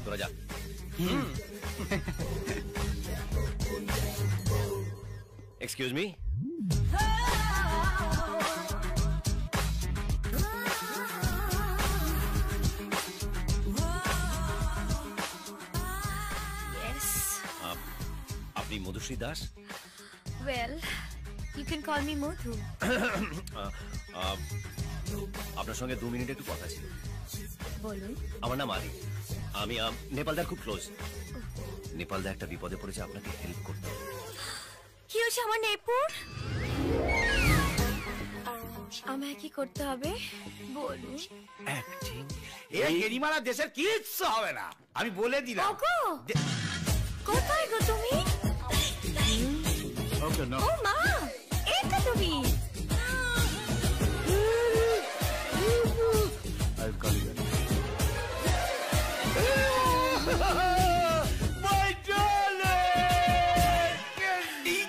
তোরা যা। Excuse me, আপনি Madhushree Das? Well, you can call me Modhu. আপনার সঙ্গে 2 মিনিট একটু কথা ছিল। বলুন। আমার নাম আদি, আমি নেপালদার খুব ক্লোজ। নেপালদা একটা বিপদে পড়েছে, আপনাকে হেল্প করতে। কি হচ্ছে আমার নেপুর? আমায় কি করতে হবে বলুন। অ্যাক্টিং। এই গেরিমারা দেশের কিচ্ছু হবে না, আমি বলে দিলাম। ওগো, কোথায় গো তুমি? ওকে না। ও মা, এই তো তুমি। I'll call you back. My darling! Candy!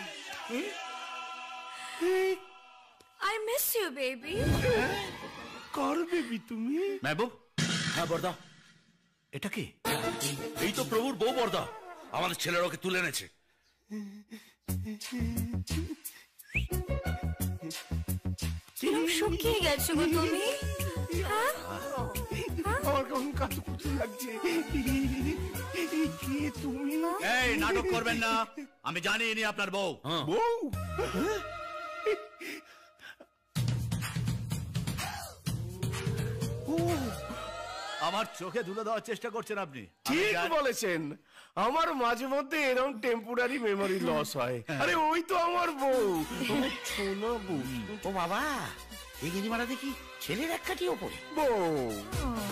I miss you, baby. Car baby তুমি? মেহবুব। হ্যাঁ বর্দা, এটা কি? এই তো প্রভুর বউ বর্দা, আমাদের ছেলের ওকে তুলে এনেছে। শুকিয়ে গেছো গো তুমি। আমার কেমন কাঁদকুচু লাগছে। কে তুমি? এই নাটক করবেন না, আমি জানি ইনি আপনার বউ। বউ? আমার চোখে ধুলো দেওয়ার চেষ্টা করছেন আপনি। ঠিক বলেছেন, আমার মাঝে মধ্যে এরকম টেম্পোরারি মেমোরি লস হয়। আরে ওই তো আমার বউ, সোনা বউ। ও বাবা, এই গেরিমারা দেখি ছেলের এক কাঠি ওপরে। বউ,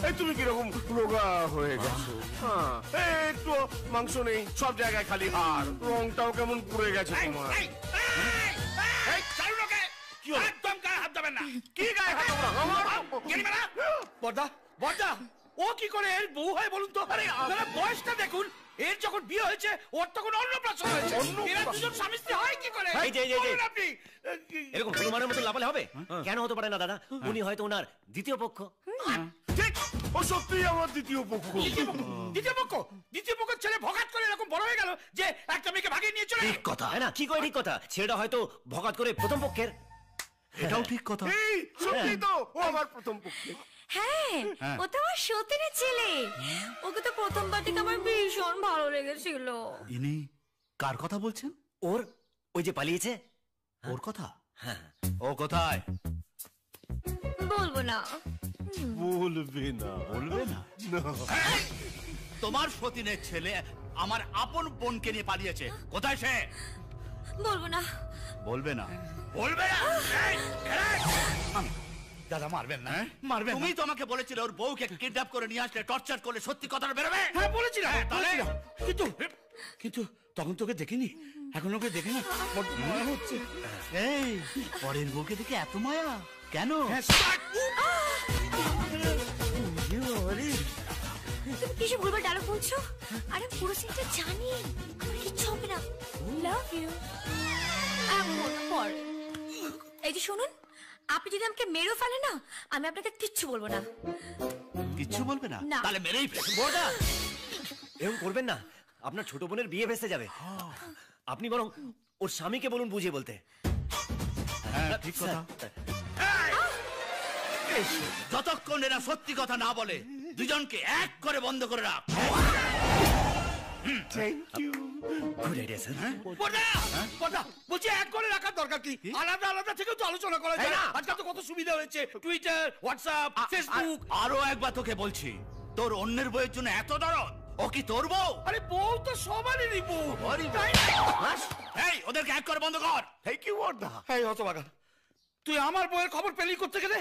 এই তুমি কিরকম রোগা হয়ে গেছো? হ্যাঁ, একটু মাংস নেই, সব জায়গায় খালি হাড়, রংটাও কেমন পুড়ে গেছে তোমার। একদম গায়ে হাত দেবেন না। কি গায়ে হাত দেবো না? আমার গেরিমারা, বর্দা বর্দা, ও কি করে এর বউ হয় বলুন তো? আরে আপনারা বয়সটা দেখুন, এর যখন বিয়ে হয়েছে ওর তখন অন্নপ্রাশন হয়েছে। এরা দুজন স্বামী স্ত্রী হয় কি করে? এই যে বলুন আপনি। এরকম হনুমানের মতো লাফালে হবে? কেন হতে পারে না দাদা, উনি হয়তো ওনার দ্বিতীয় পক্ষ। ঠিক, ও সত্যিই আমার দ্বিতীয় পক্ষ। দ্বিতীয় পক্ষ? দ্বিতীয় পক্ষের ছেলে ভগাত করে এরকম বড় হয়ে গেল যে একটা মেয়েকে ভাগিয়ে নিয়ে চলে গেল। ঠিক কথা, হ্যাঁ না? কি করে ঠিক কথা? ছেলেটা হয়তো ভগাত করে প্রথম পক্ষের। এটাও ঠিক কথা। এই সত্যি তো, ও আমার প্রথম পক্ষ। হ্যাঁ, ও তো আমার সতীনের ছেলে। ওকে তো প্রথমবার থেকে আমার ভীষণ ভালো লেগেছিল। ইনি কার কথা বলছেন? ওর, ওই যে পালিয়েছে ওর কথা? হ্যাঁ। ও কোথায়? বলবো না। বলবে না? বলবে না? তোমার সতীনের ছেলে আমার আপন বোনকে নিয়ে পালিয়েছে, কোথায় সে? বলবো না। বলবে না? বলবে না? দাদা মারবেন না, মারবেন। তুমি তো আমাকে বলেছিলে ওর বউকে কিডন্যাপ করে নিয়ে আসলে টর্চার করলে সত্যি কথাটা বেরোবে। হ্যাঁ বলেছিলাম, তাহলে কিন্তু তখন তোকে দেখিনি, এখন ওকে দেখে না মনে হচ্ছে। এই পরের বউকে দেখে এত মায়া কেন? তুমি কিছু ভুলবার ডায়লগ বলছো? আরে পুরো সিনটা জানি, কিচ্ছু হবে না। Love you. এই যে শুনুন, আপনি যদি আমাকে মেরেও ফেলেন না, আমি আপনাকে কিচ্ছু বলবো না। কিচ্ছু বলবে না? না। তাহলে মেরেই ফেলবো। বড়দা, এরকম করবেন না, আপনার ছোট বোনের বিয়ে ভেসে যাবে। আপনি বরং ওর স্বামীকে বলুন বুঝিয়ে বলতে। হ্যাঁ ঠিক কথা। যতক্ষণ এরা সত্যি কথা না বলে দুজনকে এক করে বন্ধ করে রাখ। Thank you. Good idea sir. বলছি এক করে রাখার দরকার কি? আলাদা আলাদা থেকেও তো আলোচনা করা যায় না। আজকাল তো কত সুবিধা হয়েছে, টুইটার, হোয়াটসঅ্যাপ, ফেসবুক। আরো একবার তোকে বলছি, তোর অন্যের বউয়ের জন্য এত দরদ? ও কি তোর বউ? আরে বউ তো সবারই বউ। এই ওদেরকে এক করে বন্ধ কর। থ্যাংক ইউ বড়দা। এই হতভাগা, তুই আমার বউয়ের খবর পেলি করতে গেলে?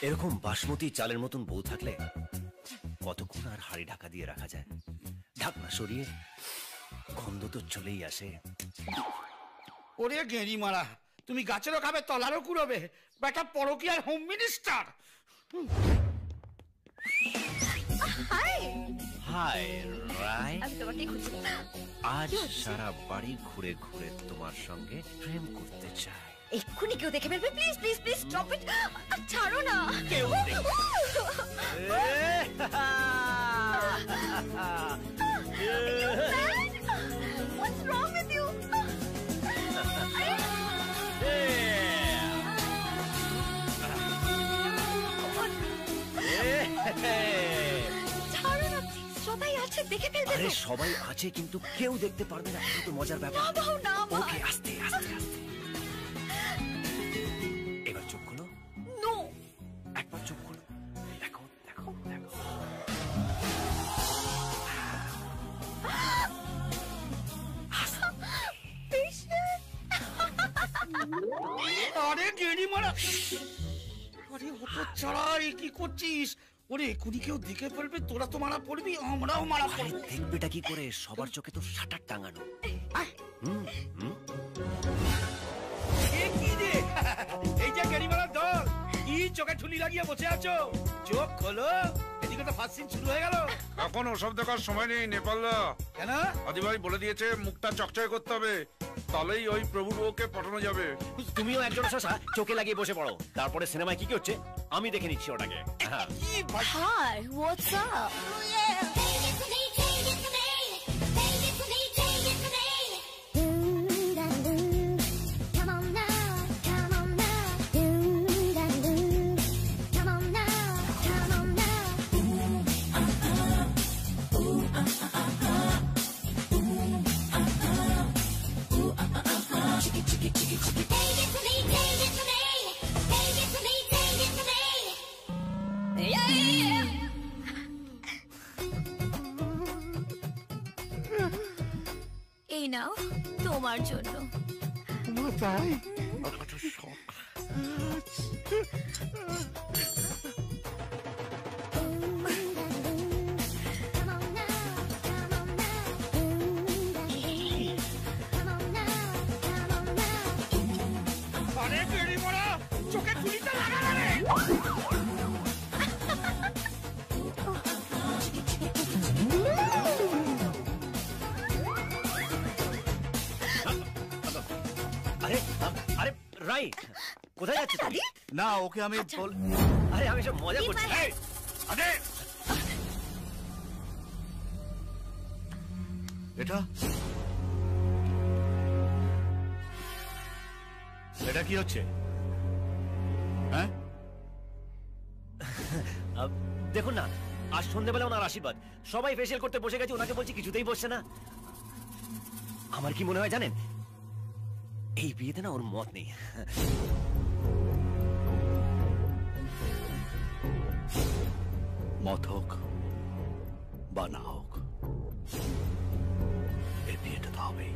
এরকম বাসমতি চালের মতন বউ থাকলে কতক্ষণ আর হাড়ি ঢাকা দিয়ে রাখা যায়? ঢাকনা সরিয়ে গন্ধ তো চলেই আসে। ওরে গেঁড়ি মারা, তুমি গাছেরও খাবে তলারও কুড়োবে, বেটা পরকীয়ার হোম মিনিস্টার। হাই রাই, আমি তোমাকে খুঁজছি। আজ সারা বাড়ি ঘুরে ঘুরে তোমার সঙ্গে প্রেম করতে চাই। এক্ষুনি কেউ দেখে ফেলবে। Please please please stop it. ছাড়ো না। কেউ ছাড়ো না please, সবাই আছে দেখে ফেলবে আরে তো। সবাই আছে কিন্তু কেউ দেখতে পারবে না, এটা তো মজার ব্যাপার। না দাও না আমার। ওকে, আস্তে আস্তে আস্তে। এবার চোখ খোলো, নো একবার চোখ খোলো, দেখো দেখো দেখো। আরে গেড়ি মারা, আরে হতো ছাড়া কি করছিস? ওরে এক্ষুনি কেউ দেখে ফেলবে, তোরা তো মারা পড়বি, আমরাও মারা আরে পড়বো। দেখবেটা কি করে, সবার চোখে তো শাটার টাঙানো। হুম হুম। এ কি রে? এই যে গেড়ি মারার দল, কি চোখে ঠুলি লাগিয়ে বসে আছো? চোখ খোলো, এদিকে তো ফার্স্ট সিন শুরু হয়ে গেল। এখন ওসব দেখার সময় নেই নেপালদা। কেন? আদিভাই বলে দিয়েছে মুখটা চকচকে করতে হবে, তাহলেই ওই প্রভুর বউকে পাঠানো যাবে। তুমিও একজন শশা চোখে লাগিয়ে বসে পড়ো, তারপরে সিনেমায় কি কি হচ্ছে আমি দেখে নিচ্ছি ওটাকে। হ্যাঁ। কি ভাই, হাই হোয়াটস আপ এই নাও তোমার জন্য। আরে গেড়ি মারা, চোখে ঠুলিটা লাগা না রে। আরে আরে রাই, কোথায় যাচ্ছে তুমি? না ওকে আমি বল, আরে আমি সব মজা করছি। এই, আরে এটা এটা কি হচ্ছে? হ্যাঁ দেখুন না, আজ সন্ধ্যেবেলা ওনার আশীর্বাদ, সবাই ফেসিয়াল করতে বসে গেছে, ওনাকে বলছি কিছুতেই বসছে না। আমার কি মনে হয় জানেন, এই বিয়েতে না ওর মত নেই। মত হোক বা না হোক, এই বিয়েটা তো হবেই।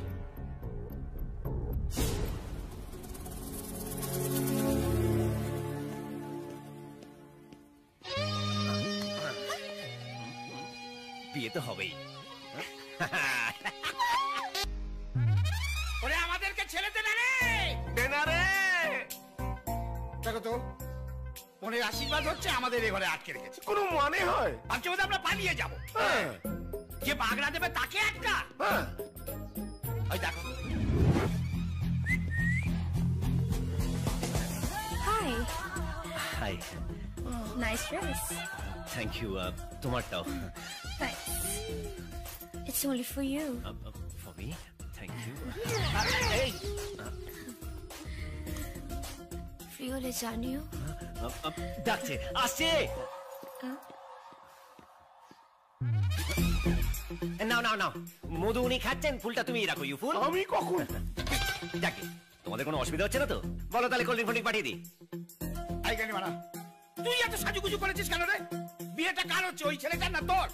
বিয়ে তো হবেই। ওরে আমাদেরকে ছেড়ে দে না রে। দেখো তো, মনের আশীর্বাদ হচ্ছে আমাদের এ ঘরে আটকে রেখেছে। কোনো মানে হয়? ভাবছি বোধহয় আমরা পালিয়ে যাবো। হ্যাঁ যে বাগড়া দেবে তাকে একটা। হ্যাঁ। ওই দেখো, hi hi, nice dress thank you. তোমারটাও। Thanks it's only for you for me, thank you. এই ফ্রি হলে জানিও। ডাকছে, আসছে। নাও নাও নাও, মধু উনি খাচ্ছেন, ফুলটা তুমি রাখো। ইউ ফুল। আমি কখন? যাকে, তোমাদের কোনো অসুবিধা হচ্ছে না তো? বলো তাহলে কোল্ড ড্রিঙ্ক পাঠিয়ে দিই। এই গানি মারা, তুই এত সাজুগুজু করেছিস কেন রে? বিয়েটা কার হচ্ছে, ওই ছেলেটার না তোর?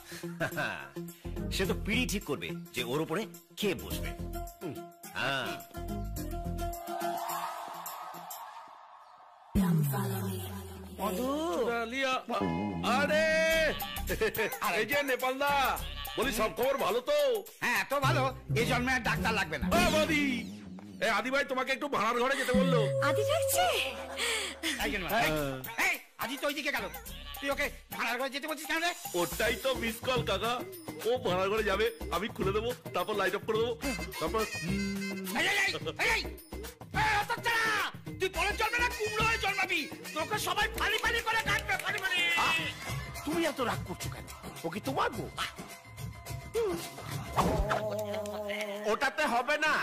সে তো পিড়ি ঠিক করবে যে ওর উপরে কে বসবে। হ্যাঁ, আরে এই যে নেপালদা, বলি সব খবর ভালো তো? হ্যাঁ তো ভালো, এই জন্মে আর ডাক্তার লাগবে না। বাদি, এই আদিভাই তোমাকে একটু ভাড়ার ঘরে যেতে বললো। আদি ডাকছে। এই গানি মারা, এই আজি তো ওইদিকে গেল, তুই ওকে ভাড়ার ঘরে যেতে বলছিস কেন রে? ওটাই তো মিস কল কাকা, ও ভাড়ার ঘরে যাবে, আমি খুলে দেবো, তারপর লাইট অফ করে দেবো, তারপর এই, এই, এই, এই, এই, হতচ্ছাড়া! তুই পরের জন্মে না কুমড়ো হয়ে জন্মাবি, তোকে সবাই ফালি ফালি করে কাটবে, ফালি ফালি। তুমি এত রাগ করছো কেন? ও কি তোমার বউ? ওটাতে হবে না।